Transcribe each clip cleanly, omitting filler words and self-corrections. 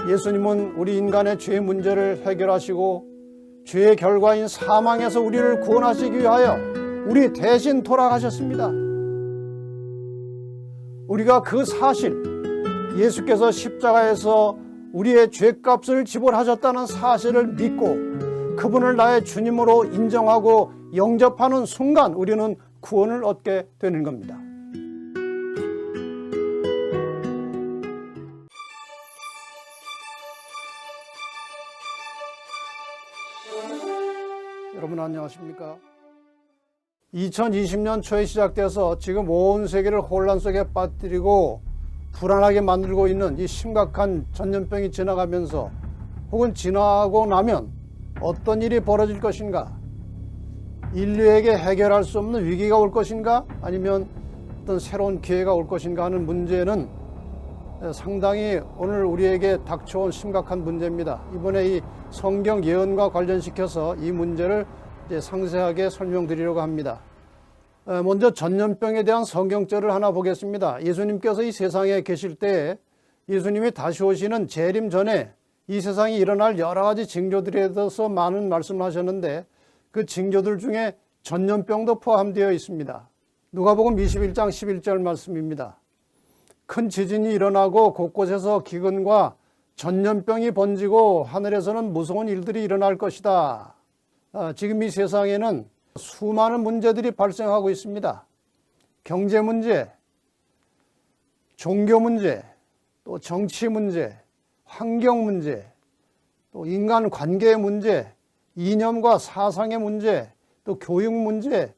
예수님은 우리 인간의 죄 문제를 해결하시고 죄의 결과인 사망에서 우리를 구원하시기 위하여 우리 대신 돌아가셨습니다. 우리가 그 사실, 예수께서 십자가에서 우리의 죄값을 지불하셨다는 사실을 믿고 그분을 나의 주님으로 인정하고 영접하는 순간 우리는 구원을 얻게 되는 겁니다. 여러분 안녕하십니까? 2020년 초에 시작돼서 지금 온 세계를 혼란 속에 빠뜨리고 불안하게 만들고 있는 이 심각한 전염병이 지나가면서 혹은 지나고 나면 어떤 일이 벌어질 것인가? 인류에게 해결할 수 없는 위기가 올 것인가? 아니면 어떤 새로운 기회가 올 것인가 하는 문제는 상당히 오늘 우리에게 닥쳐온 심각한 문제입니다. 이번에 이 성경 예언과 관련시켜서 이 문제를 이제 상세하게 설명드리려고 합니다. 먼저 전염병에 대한 성경절을 하나 보겠습니다. 예수님께서 이 세상에 계실 때 예수님이 다시 오시는 재림 전에 이 세상에 일어날 여러 가지 징조들에 대해서 많은 말씀을 하셨는데 그 징조들 중에 전염병도 포함되어 있습니다. 누가복음 21장 11절 말씀입니다. 큰 지진이 일어나고 곳곳에서 기근과 전염병이 번지고 하늘에서는 무서운 일들이 일어날 것이다. 지금 이 세상에는 수많은 문제들이 발생하고 있습니다. 경제 문제, 종교 문제, 또 정치 문제, 환경 문제, 또 인간 관계의 문제, 이념과 사상의 문제, 또 교육 문제,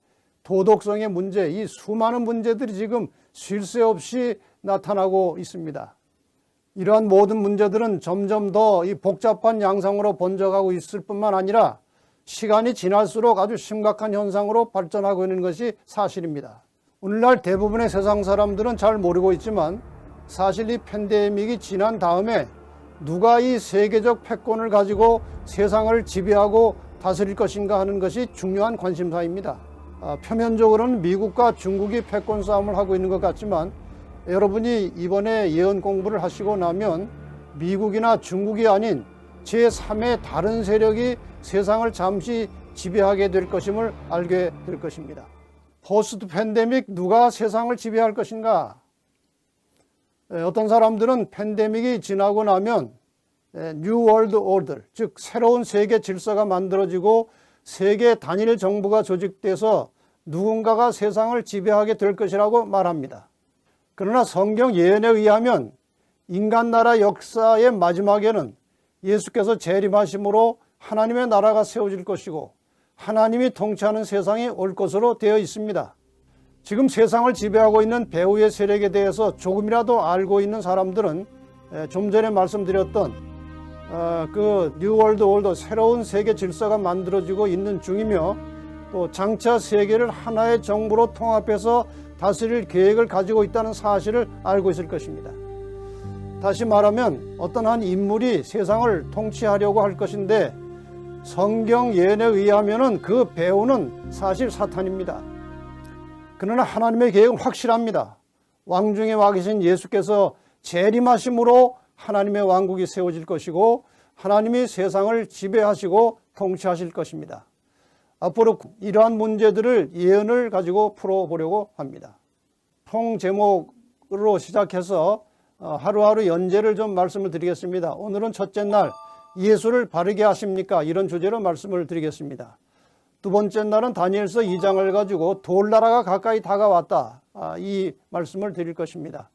도덕성의 문제, 이 수많은 문제들이 지금 쉴 새 없이 나타나고 있습니다. 이러한 모든 문제들은 점점 더 이 복잡한 양상으로 번져가고 있을 뿐만 아니라 시간이 지날수록 아주 심각한 현상으로 발전하고 있는 것이 사실입니다. 오늘날 대부분의 세상 사람들은 잘 모르고 있지만 사실 이 팬데믹이 지난 다음에 누가 이 세계적 패권을 가지고 세상을 지배하고 다스릴 것인가 하는 것이 중요한 관심사입니다. 표면적으로는 미국과 중국이 패권 싸움을 하고 있는 것 같지만 여러분이 이번에 예언 공부를 하시고 나면 미국이나 중국이 아닌 제3의 다른 세력이 세상을 잠시 지배하게 될 것임을 알게 될 것입니다. 포스트 팬데믹 누가 세상을 지배할 것인가? 어떤 사람들은 팬데믹이 지나고 나면 뉴 월드 오더, 즉 새로운 세계 질서가 만들어지고 세계 단일 정부가 조직돼서 누군가가 세상을 지배하게 될 것이라고 말합니다. 그러나 성경 예언에 의하면 인간 나라 역사의 마지막에는 예수께서 재림하심으로 하나님의 나라가 세워질 것이고 하나님이 통치하는 세상이 올 것으로 되어 있습니다. 지금 세상을 지배하고 있는 배후의 세력에 대해서 조금이라도 알고 있는 사람들은 좀 전에 말씀드렸던 그 뉴 월드 오더, 새로운 세계 질서가 만들어지고 있는 중이며 또 장차 세계를 하나의 정부로 통합해서 다스릴 계획을 가지고 있다는 사실을 알고 있을 것입니다. 다시 말하면 어떤 한 인물이 세상을 통치하려고 할 것인데 성경 예언에 의하면 그 배후는 사실 사탄입니다. 그러나 하나님의 계획은 확실합니다. 왕 중에 와 계신 예수께서 재림하심으로 하나님의 왕국이 세워질 것이고 하나님이 세상을 지배하시고 통치하실 것입니다. 앞으로 이러한 문제들을 예언을 가지고 풀어보려고 합니다. 총 제목으로 시작해서 하루하루 연재를 좀 말씀을 드리겠습니다. 오늘은 첫째 날, 예수를 바르게 하십니까? 이런 주제로 말씀을 드리겠습니다. 두 번째 날은 다니엘서 2장을 가지고 돌나라가 가까이 다가왔다, 이 말씀을 드릴 것입니다.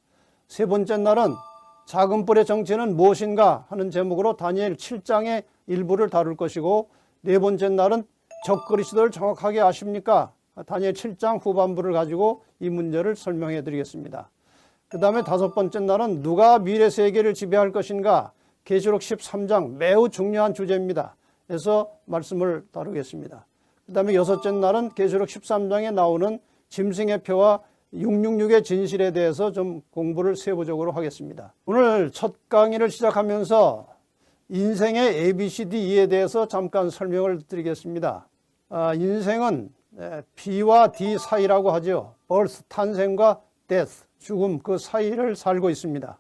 세 번째 날은 작은 뿔의 정체는 무엇인가 하는 제목으로 다니엘 7장의 일부를 다룰 것이고, 네 번째 날은 적그리스도를 정확하게 아십니까? 다니엘 7장 후반부를 가지고 이 문제를 설명해 드리겠습니다. 그 다음에 다섯 번째 날은 누가 미래 세계를 지배할 것인가? 계시록 13장, 매우 중요한 주제입니다. 그래서 말씀을 다루겠습니다. 그 다음에 여섯째 날은 계시록 13장에 나오는 짐승의 표와 666의 진실에 대해서 좀 공부를 세부적으로 하겠습니다. 오늘 첫 강의를 시작하면서 인생의 ABCDE에 대해서 잠깐 설명을 드리겠습니다. 인생은 B와 D 사이라고 하죠. birth, 탄생과 death, 죽음, 그 사이를 살고 있습니다.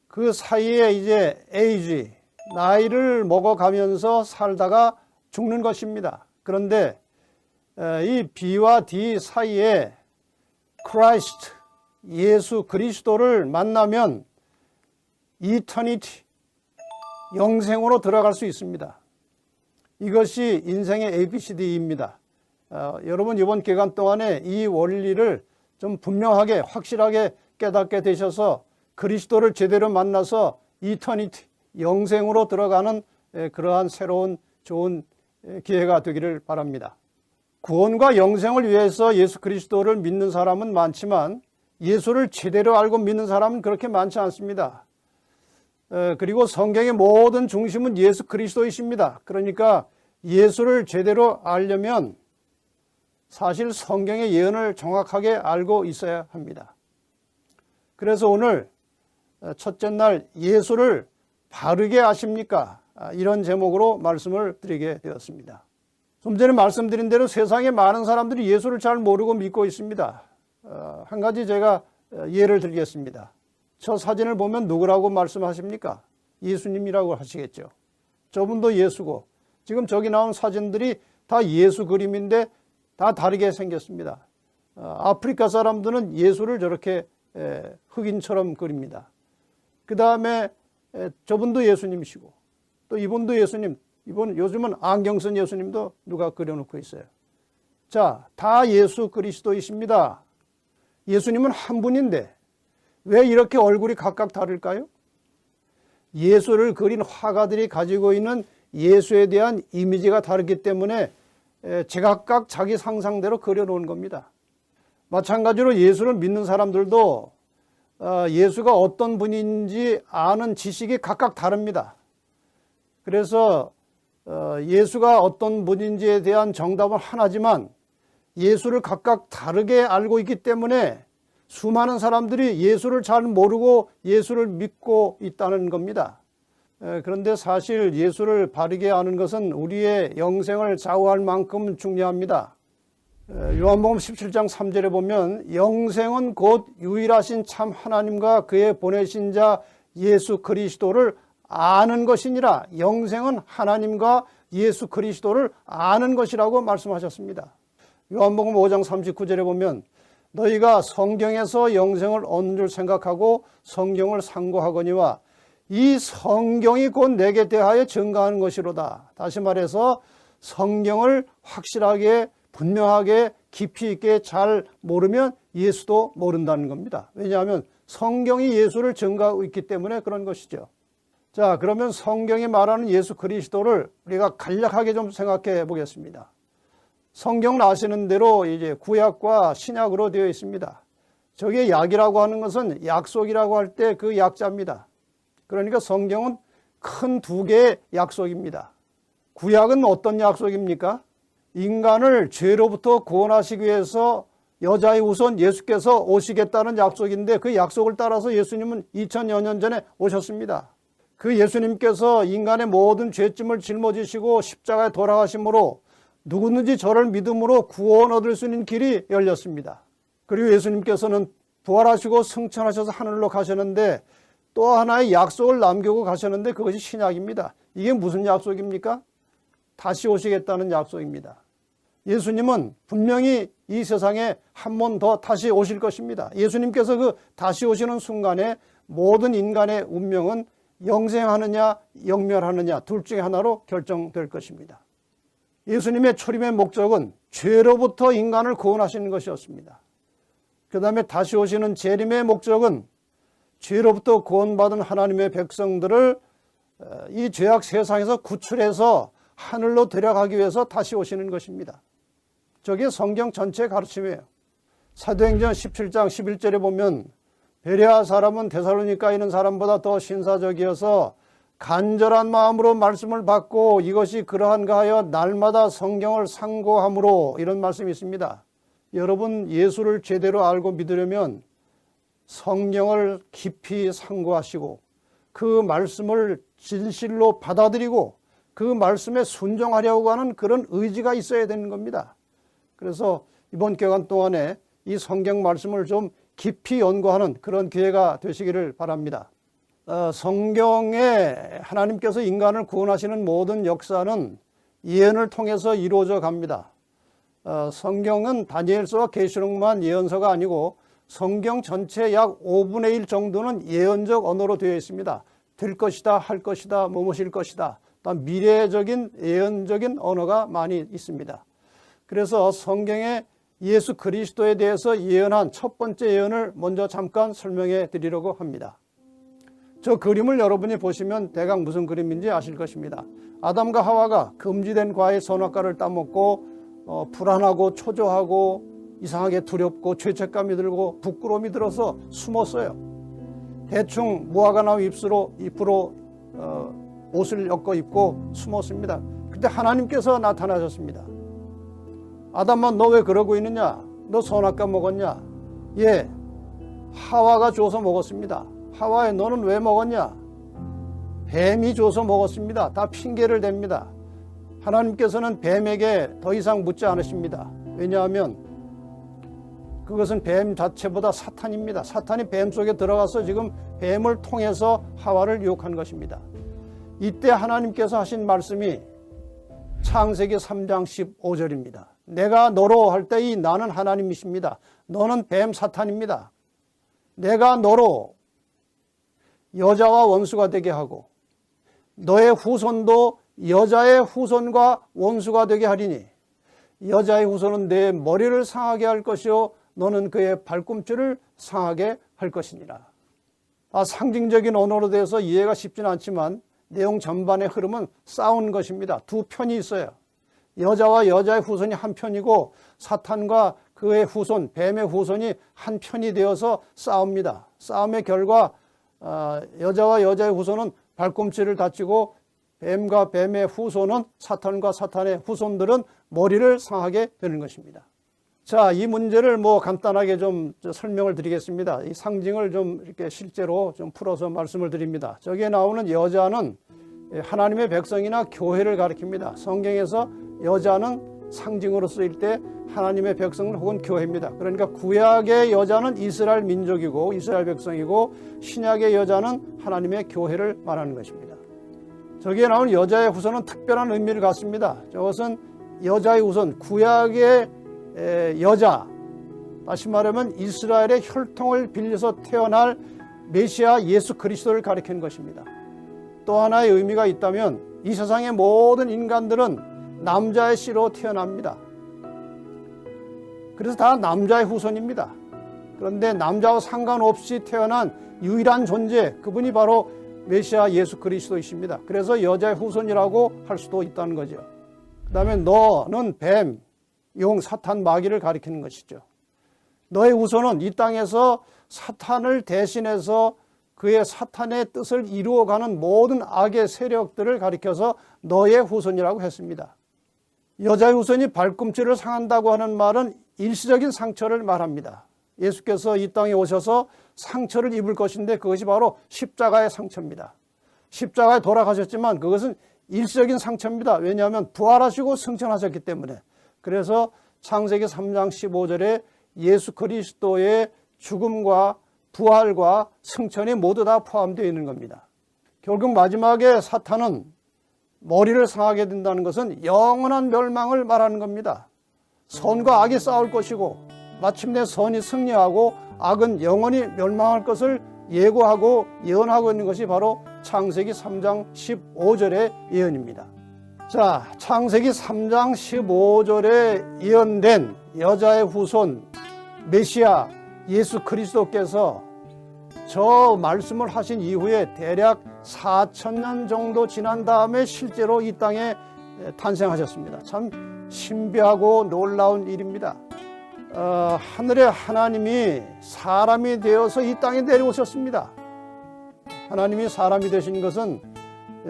그 사이에 이제 에이지, 나이를 먹어가면서 살다가 죽는 것입니다. 그런데 이 B와 D 사이에 크라이스트, 예수 그리스도를 만나면 이터니티, 영생으로 들어갈 수 있습니다. 이것이 인생의 ABCD입니다. 여러분 이번 기간 동안에 이 원리를 좀 분명하게 확실하게 깨닫게 되셔서 그리스도를 제대로 만나서 이터니티, 영생으로 들어가는 그러한 새로운 좋은 기회가 되기를 바랍니다. 구원과 영생을 위해서 예수 그리스도를 믿는 사람은 많지만 예수를 제대로 알고 믿는 사람은 그렇게 많지 않습니다. 그리고 성경의 모든 중심은 예수 그리스도이십니다. 그러니까 예수를 제대로 알려면 사실 성경의 예언을 정확하게 알고 있어야 합니다. 그래서 오늘 첫째 날 예수를 바르게 아십니까? 이런 제목으로 말씀을 드리게 되었습니다. 좀 전에 말씀드린 대로 세상에 많은 사람들이 예수를 잘 모르고 믿고 있습니다. 한 가지 제가 예를 들겠습니다. 저 사진을 보면 누구라고 말씀하십니까? 예수님이라고 하시겠죠. 저분도 예수고 지금 저기 나온 사진들이 다 예수 그림인데 다 다르게 생겼습니다. 아프리카 사람들은 예수를 저렇게 흑인처럼 그립니다. 그 다음에 저분도 예수님이시고 또 이분도 예수님, 이분 요즘은 안경 쓴 예수님도 누가 그려놓고 있어요. 자, 다 예수 그리스도이십니다. 예수님은 한 분인데 왜 이렇게 얼굴이 각각 다를까요? 예수를 그린 화가들이 가지고 있는 예수에 대한 이미지가 다르기 때문에 제각각 자기 상상대로 그려놓은 겁니다. 마찬가지로 예수를 믿는 사람들도 예수가 어떤 분인지 아는 지식이 각각 다릅니다. 그래서 예수가 어떤 분인지에 대한 정답은 하나지만 예수를 각각 다르게 알고 있기 때문에 수많은 사람들이 예수를 잘 모르고 예수를 믿고 있다는 겁니다. 그런데 사실 예수를 바르게 아는 것은 우리의 영생을 좌우할 만큼 중요합니다. 요한복음 17장 3절에 보면 영생은 곧 유일하신 참 하나님과 그의 보내신 자 예수 그리스도를 아는 것이니라. 영생은 하나님과 예수 그리스도를 아는 것이라고 말씀하셨습니다. 요한복음 5장 39절에 보면 너희가 성경에서 영생을 얻는 줄 생각하고 성경을 상고하거니와 이 성경이 곧 내게 대하여 증거하는 것이로다. 다시 말해서 성경을 확실하게 분명하게 깊이 있게 잘 모르면 예수도 모른다는 겁니다. 왜냐하면 성경이 예수를 증거하고 있기 때문에 그런 것이죠. 자, 그러면 성경이 말하는 예수 그리스도를 우리가 간략하게 좀 생각해 보겠습니다. 성경을 아시는 대로 이제 구약과 신약으로 되어 있습니다. 저게 약이라고 하는 것은 약속이라고 할 때 그 약자입니다. 그러니까 성경은 큰 두 개의 약속입니다. 구약은 어떤 약속입니까? 인간을 죄로부터 구원하시기 위해서 여자의 우선 예수께서 오시겠다는 약속인데 그 약속을 따라서 예수님은 2000여 년 전에 오셨습니다. 그 예수님께서 인간의 모든 죄짐을 짊어지시고 십자가에 돌아가심으로 누구든지 저를 믿음으로 구원 얻을 수 있는 길이 열렸습니다. 그리고 예수님께서는 부활하시고 승천하셔서 하늘로 가셨는데 또 하나의 약속을 남기고 가셨는데 그것이 신약입니다. 이게 무슨 약속입니까? 다시 오시겠다는 약속입니다. 예수님은 분명히 이 세상에 한 번 더 다시 오실 것입니다. 예수님께서 그 다시 오시는 순간에 모든 인간의 운명은 영생하느냐 영멸하느냐 둘 중에 하나로 결정될 것입니다. 예수님의 초림의 목적은 죄로부터 인간을 구원하시는 것이었습니다. 그 다음에 다시 오시는 재림의 목적은 죄로부터 구원받은 하나님의 백성들을 이 죄악 세상에서 구출해서 하늘로 데려가기 위해서 다시 오시는 것입니다. 저게 성경 전체의 가르침이에요. 사도행전 17장 11절에 보면 베레아 사람은 데살로니가에 있는 사람보다 더 신사적이어서 간절한 마음으로 말씀을 받고 이것이 그러한가 하여 날마다 성경을 상고함으로 이런 말씀이 있습니다. 여러분 예수를 제대로 알고 믿으려면 성경을 깊이 상고하시고 그 말씀을 진실로 받아들이고 그 말씀에 순종하려고 하는 그런 의지가 있어야 되는 겁니다. 그래서 이번 기간 동안에 이 성경 말씀을 좀 깊이 연구하는 그런 기회가 되시기를 바랍니다. 성경에 하나님께서 인간을 구원하시는 모든 역사는 예언을 통해서 이루어져 갑니다. 성경은 다니엘서와 계시록만 예언서가 아니고 성경 전체 약 5분의 1 정도는 예언적 언어로 되어 있습니다. 될 것이다, 할 것이다, 무엇일 것이다. 또한 미래적인 예언적인 언어가 많이 있습니다. 그래서 성경에 예수 그리스도에 대해서 예언한 첫 번째 예언을 먼저 잠깐 설명해 드리려고 합니다. 저 그림을 여러분이 보시면 대강 무슨 그림인지 아실 것입니다. 아담과 하와가 금지된 과의 선악과를 따먹고 불안하고 초조하고 이상하게 두렵고 죄책감이 들고 부끄러움이 들어서 숨었어요. 대충 무화과 나무 잎으로 옷을 엮어 입고 숨었습니다. 그때 하나님께서 나타나셨습니다. 아담아, 너 왜 그러고 있느냐? 너 선악과 먹었냐? 예, 하와가 줘서 먹었습니다. 하와야, 너는 왜 먹었냐? 뱀이 줘서 먹었습니다. 다 핑계를 댑니다. 하나님께서는 뱀에게 더 이상 묻지 않으십니다. 왜냐하면 그것은 뱀 자체보다 사탄입니다. 사탄이 뱀 속에 들어가서 지금 뱀을 통해서 하와를 유혹한 것입니다. 이때 하나님께서 하신 말씀이 창세기 3장 15절입니다. 내가 너로 할 때 이 나는 하나님이십니다. 너는 뱀 사탄입니다. 내가 너로 여자와 원수가 되게 하고 너의 후손도 여자의 후손과 원수가 되게 하리니 여자의 후손은 내 머리를 상하게 할 것이요 너는 그의 발꿈치를 상하게 할 것이니라. 상징적인 언어로 돼서 이해가 쉽지는 않지만 내용 전반의 흐름은 싸운 것입니다. 두 편이 있어요. 여자와 여자의 후손이 한 편이고 사탄과 그의 후손, 뱀의 후손이 한 편이 되어서 싸웁니다. 싸움의 결과 여자와 여자의 후손은 발꿈치를 다치고 뱀과 뱀의 후손은 사탄과 사탄의 후손들은 머리를 상하게 되는 것입니다. 자, 이 문제를 간단하게 좀 설명을 드리겠습니다. 이 상징을 좀 이렇게 실제로 좀 풀어서 말씀을 드립니다. 저기에 나오는 여자는 하나님의 백성이나 교회를 가리킵니다. 성경에서 여자는 상징으로 쓰일 때 하나님의 백성 혹은 교회입니다. 그러니까 구약의 여자는 이스라엘 민족이고 이스라엘 백성이고 신약의 여자는 하나님의 교회를 말하는 것입니다. 저기에 나오는 여자의 후손은 특별한 의미를 갖습니다. 저것은 여자의 후손, 구약의 여자, 다시 말하면 이스라엘의 혈통을 빌려서 태어날 메시아 예수 그리스도를 가리키는 것입니다. 또 하나의 의미가 있다면 이 세상의 모든 인간들은 남자의 씨로 태어납니다. 그래서 다 남자의 후손입니다. 그런데 남자와 상관없이 태어난 유일한 존재, 그분이 바로 메시아 예수 그리스도이십니다. 그래서 여자의 후손이라고 할 수도 있다는 거죠. 그 다음에 너는 뱀, 용, 사탄, 마귀를 가리키는 것이죠. 너의 후손은 이 땅에서 사탄을 대신해서 그의 사탄의 뜻을 이루어가는 모든 악의 세력들을 가리켜서 너의 후손이라고 했습니다. 여자의 후손이 발꿈치를 상한다고 하는 말은 일시적인 상처를 말합니다. 예수께서 이 땅에 오셔서 상처를 입을 것인데 그것이 바로 십자가의 상처입니다. 십자가에 돌아가셨지만 그것은 일시적인 상처입니다. 왜냐하면 부활하시고 승천하셨기 때문에. 그래서 창세기 3장 15절에 예수 그리스도의 죽음과 부활과 승천이 모두 다 포함되어 있는 겁니다. 결국 마지막에 사탄은 머리를 상하게 된다는 것은 영원한 멸망을 말하는 겁니다. 선과 악이 싸울 것이고 마침내 선이 승리하고 악은 영원히 멸망할 것을 예고하고 예언하고 있는 것이 바로 창세기 3장 15절의 예언입니다. 자, 창세기 3장 15절에 예언된 여자의 후손 메시아 예수 그리스도께서 저 말씀을 하신 이후에 대략 4,000년 정도 지난 다음에 실제로 이 땅에 탄생하셨습니다. 참 신비하고 놀라운 일입니다. 하늘의 하나님이 사람이 되어서 이 땅에 내려오셨습니다. 하나님이 사람이 되신 것은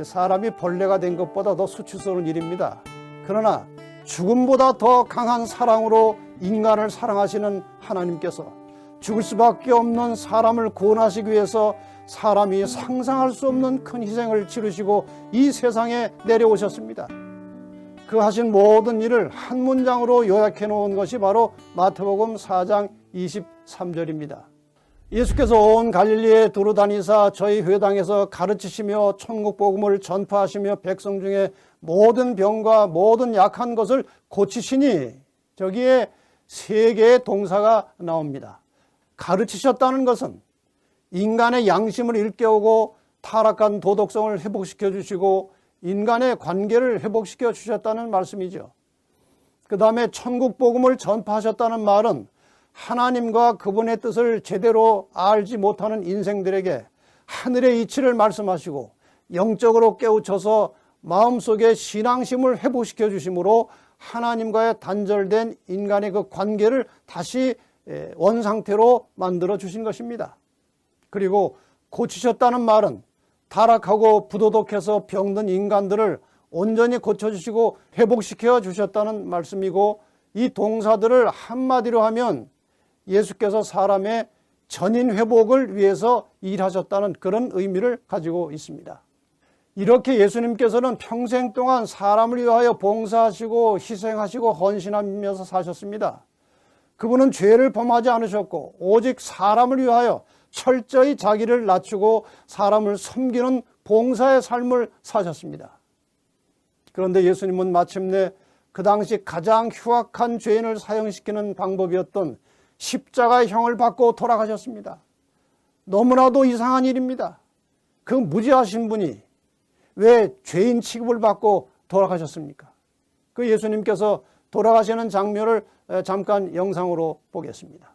사람이 벌레가 된 것보다 더 수치스러운 일입니다. 그러나 죽음보다 더 강한 사랑으로 인간을 사랑하시는 하나님께서 죽을 수밖에 없는 사람을 구원하시기 위해서 사람이 상상할 수 없는 큰 희생을 치르시고 이 세상에 내려오셨습니다. 그 하신 모든 일을 한 문장으로 요약해 놓은 것이 바로 마태복음 4장 23절입니다. 예수께서 온 갈릴리에 두루다니사 저희 회당에서 가르치시며 천국 복음을 전파하시며 백성 중에 모든 병과 모든 약한 것을 고치시니, 저기에 세 개의 동사가 나옵니다. 가르치셨다는 것은 인간의 양심을 일깨우고 타락한 도덕성을 회복시켜 주시고 인간의 관계를 회복시켜 주셨다는 말씀이죠. 그 다음에 천국 복음을 전파하셨다는 말은 하나님과 그분의 뜻을 제대로 알지 못하는 인생들에게 하늘의 이치를 말씀하시고 영적으로 깨우쳐서 마음속에 신앙심을 회복시켜 주심으로 하나님과의 단절된 인간의 그 관계를 다시 원상태로 만들어 주신 것입니다. 그리고 고치셨다는 말은 타락하고 부도덕해서 병든 인간들을 온전히 고쳐주시고 회복시켜 주셨다는 말씀이고, 이 동사들을 한마디로 하면 예수께서 사람의 전인 회복을 위해서 일하셨다는 그런 의미를 가지고 있습니다. 이렇게 예수님께서는 평생 동안 사람을 위하여 봉사하시고 희생하시고 헌신하면서 사셨습니다. 그분은 죄를 범하지 않으셨고 오직 사람을 위하여 철저히 자기를 낮추고 사람을 섬기는 봉사의 삶을 사셨습니다. 그런데 예수님은 마침내 그 당시 가장 흉악한 죄인을 사형시키는 방법이었던 십자가의 형을 받고 돌아가셨습니다. 너무나도 이상한 일입니다. 그 무지하신 분이 왜 죄인 취급을 받고 돌아가셨습니까? 그 예수님께서 돌아가시는 장면을 잠깐 영상으로 보겠습니다.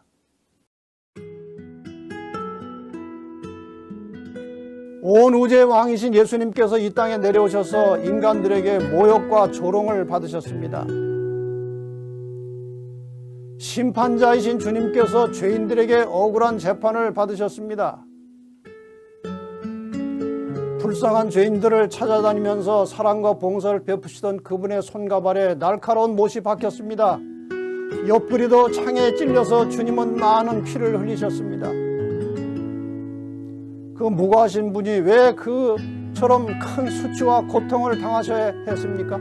온 우주의 왕이신 예수님께서 이 땅에 내려오셔서 인간들에게 모욕과 조롱을 받으셨습니다. 심판자이신 주님께서 죄인들에게 억울한 재판을 받으셨습니다. 불쌍한 죄인들을 찾아다니면서 사랑과 봉사를 베푸시던 그분의 손과 발에 날카로운 못이 박혔습니다. 옆구리도 창에 찔려서 주님은 많은 피를 흘리셨습니다. 그 무고하신 분이 왜 그처럼 큰 수치와 고통을 당하셔야 했습니까?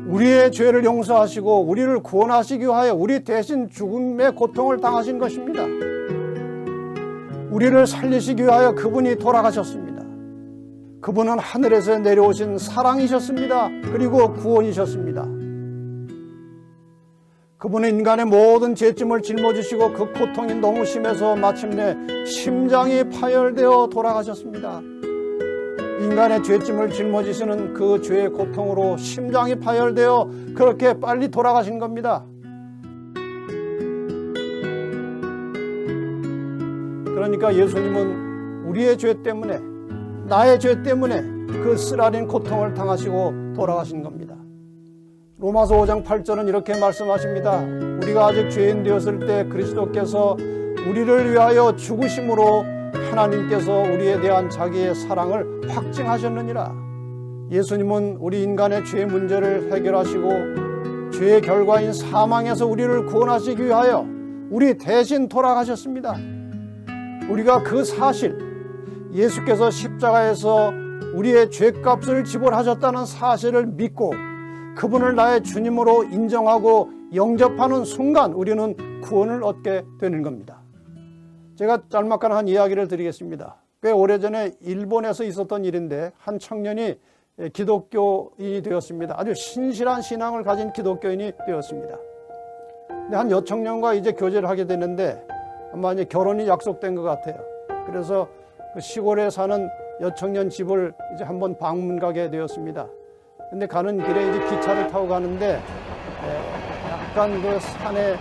우리의 죄를 용서하시고 우리를 구원하시기 위하여 우리 대신 죽음의 고통을 당하신 것입니다. 우리를 살리시기 위하여 그분이 돌아가셨습니다. 그분은 하늘에서 내려오신 사랑이셨습니다. 그리고 구원이셨습니다. 그분은 인간의 모든 죄짐을 짊어지시고 그 고통이 너무 심해서 마침내 심장이 파열되어 돌아가셨습니다. 인간의 죄짐을 짊어지시는 그 죄의 고통으로 심장이 파열되어 그렇게 빨리 돌아가신 겁니다. 그러니까 예수님은 우리의 죄 때문에, 나의 죄 때문에 그 쓰라린 고통을 당하시고 돌아가신 겁니다. 로마서 5장 8절은 이렇게 말씀하십니다. 우리가 아직 죄인 되었을 때 그리스도께서 우리를 위하여 죽으심으로 하나님께서 우리에 대한 자기의 사랑을 확증하셨느니라. 예수님은 우리 인간의 죄 문제를 해결하시고 죄의 결과인 사망에서 우리를 구원하시기 위하여 우리 대신 돌아가셨습니다. 우리가 그 사실, 예수께서 십자가에서 우리의 죄값을 지불하셨다는 사실을 믿고 그분을 나의 주님으로 인정하고 영접하는 순간 우리는 구원을 얻게 되는 겁니다. 제가 짤막한 한 이야기를 드리겠습니다. 꽤 오래전에 일본에서 있었던 일인데 한 청년이 기독교인이 되었습니다. 아주 신실한 신앙을 가진 기독교인이 되었습니다. 근데 한 여청년과 이제 교제를 하게 되는데 아마 이제 결혼이 약속된 것 같아요. 그래서 그 시골에 사는 여청년 집을 이제 한번 방문 가게 되었습니다. 근데 가는 길에 이제 기차를 타고 가는데 약간 그 산의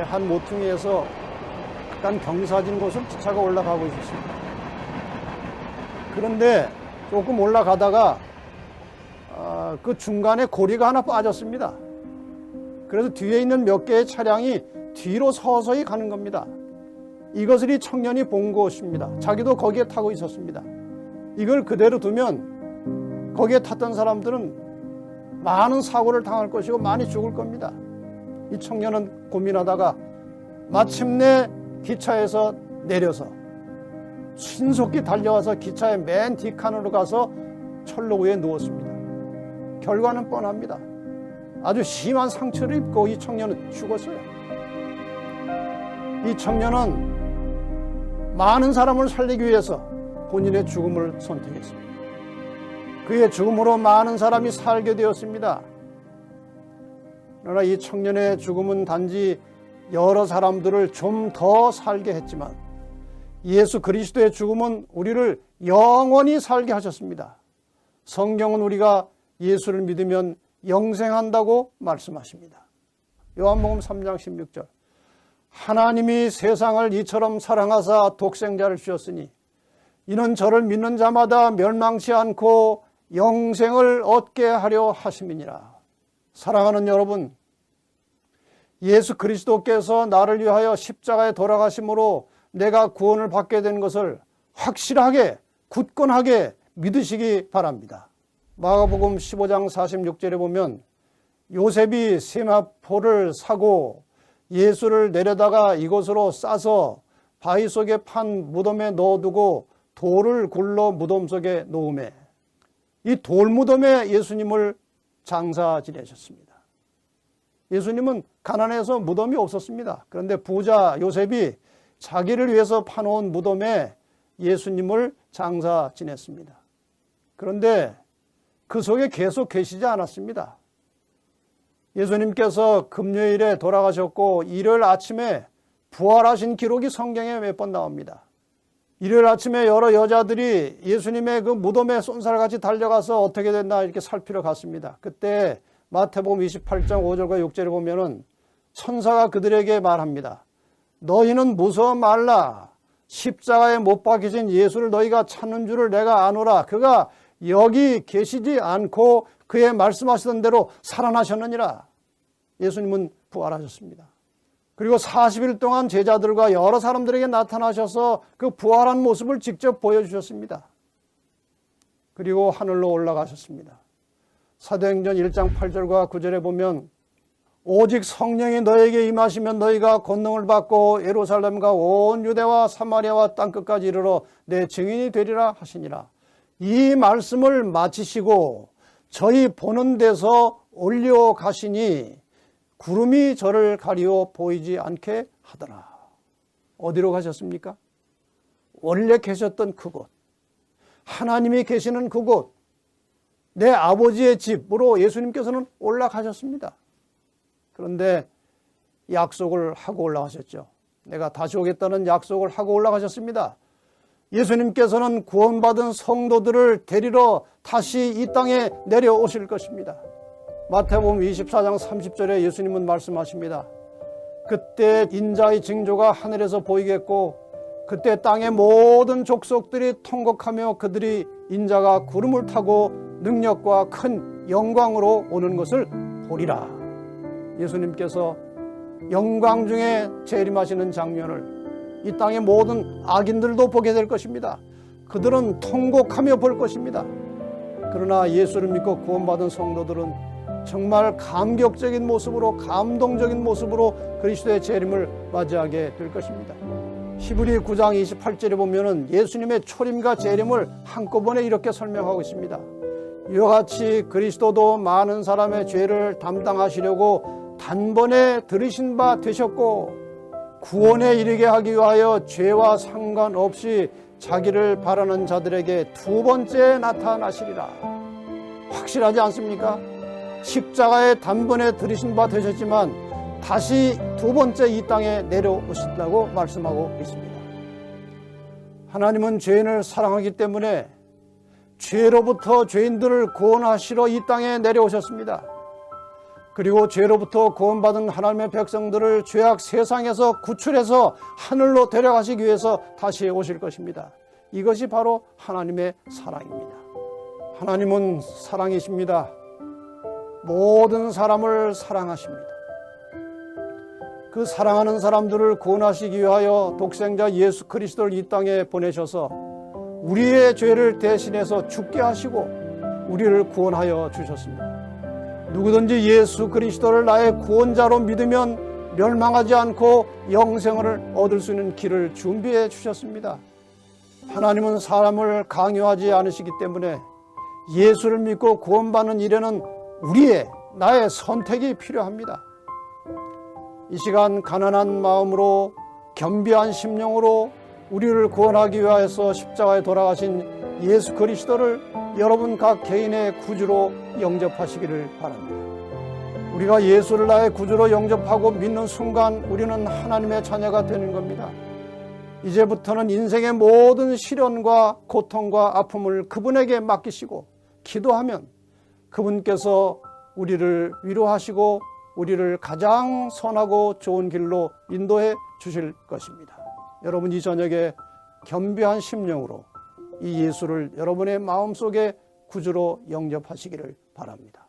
한 모퉁이에서 약간 경사진 곳을 기차가 올라가고 있었습니다. 그런데 조금 올라가다가 그 중간에 고리가 하나 빠졌습니다. 그래서 뒤에 있는 몇 개의 차량이 뒤로 서서히 가는 겁니다. 이것을 이 청년이 본 것입니다. 자기도 거기에 타고 있었습니다. 이걸 그대로 두면 거기에 탔던 사람들은 많은 사고를 당할 것이고 많이 죽을 겁니다. 이 청년은 고민하다가 마침내 기차에서 내려서 신속히 달려와서 기차의 맨 뒷칸으로 가서 철로 위에 누웠습니다. 결과는 뻔합니다. 아주 심한 상처를 입고 이 청년은 죽었어요. 이 청년은 많은 사람을 살리기 위해서 본인의 죽음을 선택했습니다. 그의 죽음으로 많은 사람이 살게 되었습니다. 그러나 이 청년의 죽음은 단지 여러 사람들을 좀 더 살게 했지만 예수 그리스도의 죽음은 우리를 영원히 살게 하셨습니다. 성경은 우리가 예수를 믿으면 영생한다고 말씀하십니다. 요한복음 3장 16절 하나님이 세상을 이처럼 사랑하사 독생자를 주셨으니 이는 저를 믿는 자마다 멸망치 않고 영생을 얻게 하려 하심이니라. 사랑하는 여러분, 예수 그리스도께서 나를 위하여 십자가에 돌아가심으로 내가 구원을 받게 된 것을 확실하게 굳건하게 믿으시기 바랍니다. 마가복음 15장 46절에 보면 요셉이 세마포를 사고 예수를 내려다가 이곳으로 싸서 바위 속에 판 무덤에 넣어두고 돌을 굴러 무덤 속에 놓음에 이 돌무덤에 예수님을 장사 지내셨습니다. 예수님은 가난해서 무덤이 없었습니다. 그런데 부자 요셉이 자기를 위해서 파놓은 무덤에 예수님을 장사 지냈습니다. 그런데 그 속에 계속 계시지 않았습니다. 예수님께서 금요일에 돌아가셨고 일요일 아침에 부활하신 기록이 성경에 몇 번 나옵니다. 일요일 아침에 여러 여자들이 예수님의 그 무덤에 쏜살같이 달려가서 어떻게 됐나 이렇게 살피러 갔습니다. 그때 마태복음 28장 5절과 6절에 보면은 천사가 그들에게 말합니다. 너희는 무서워 말라. 십자가에 못 박히신 예수를 너희가 찾는 줄을 내가 아노라. 그가 여기 계시지 않고 그의 말씀하시던 대로 살아나셨느니라. 예수님은 부활하셨습니다. 그리고 40일 동안 제자들과 여러 사람들에게 나타나셔서 그 부활한 모습을 직접 보여주셨습니다. 그리고 하늘로 올라가셨습니다. 사도행전 1장 8절과 9절에 보면 오직 성령이 너에게 임하시면 너희가 권능을 받고 예루살렘과 온 유대와 사마리아와 땅끝까지 이르러 내 증인이 되리라 하시니라. 이 말씀을 마치시고 저희 보는 데서 올려가시니 구름이 저를 가리워 보이지 않게 하더라. 어디로 가셨습니까? 원래 계셨던 그곳, 하나님이 계시는 그곳, 내 아버지의 집으로 예수님께서는 올라가셨습니다. 그런데 약속을 하고 올라가셨죠. 내가 다시 오겠다는 약속을 하고 올라가셨습니다. 예수님께서는 구원받은 성도들을 데리러 다시 이 땅에 내려오실 것입니다. 마태복음 24장 30절에 예수님은 말씀하십니다. 그때 인자의 징조가 하늘에서 보이겠고 그때 땅의 모든 족속들이 통곡하며 그들이 인자가 구름을 타고 능력과 큰 영광으로 오는 것을 보리라. 예수님께서 영광 중에 재림하시는 장면을 이 땅의 모든 악인들도 보게 될 것입니다. 그들은 통곡하며 볼 것입니다. 그러나 예수를 믿고 구원받은 성도들은 정말 감격적인 모습으로 감동적인 모습으로 그리스도의 재림을 맞이하게 될 것입니다. 히브리 9장 28절에 보면은 예수님의 초림과 재림을 한꺼번에 이렇게 설명하고 있습니다. 이와 같이 그리스도도 많은 사람의 죄를 담당하시려고 단번에 들으신 바 되셨고 구원에 이르게 하기 위하여 죄와 상관없이 자기를 바라는 자들에게 두 번째 나타나시리라. 확실하지 않습니까? 십자가에 단번에 들으신 바 되셨지만 다시 두 번째 이 땅에 내려오신다고 말씀하고 있습니다. 하나님은 죄인을 사랑하기 때문에 죄로부터 죄인들을 구원하시러 이 땅에 내려오셨습니다. 그리고 죄로부터 구원받은 하나님의 백성들을 죄악 세상에서 구출해서 하늘로 데려가시기 위해서 다시 오실 것입니다. 이것이 바로 하나님의 사랑입니다. 하나님은 사랑이십니다. 모든 사람을 사랑하십니다. 그 사랑하는 사람들을 구원하시기 위하여 독생자 예수 그리스도를 이 땅에 보내셔서 우리의 죄를 대신해서 죽게 하시고 우리를 구원하여 주셨습니다. 누구든지 예수 그리스도를 나의 구원자로 믿으면 멸망하지 않고 영생을 얻을 수 있는 길을 준비해 주셨습니다. 하나님은 사람을 강요하지 않으시기 때문에 예수를 믿고 구원받는 일에는 나의 선택이 필요합니다. 이 시간 가난한 마음으로 겸비한 심령으로 우리를 구원하기 위하여서 십자가에 돌아가신 예수 그리스도를 여러분 각 개인의 구주로 영접하시기를 바랍니다. 우리가 예수를 나의 구주로 영접하고 믿는 순간 우리는 하나님의 자녀가 되는 겁니다. 이제부터는 인생의 모든 시련과 고통과 아픔을 그분에게 맡기시고 기도하면 그분께서 우리를 위로하시고 우리를 가장 선하고 좋은 길로 인도해 주실 것입니다. 여러분 이 저녁에 겸비한 심령으로 이 예수를 여러분의 마음속에 구주로 영접하시기를 바랍니다.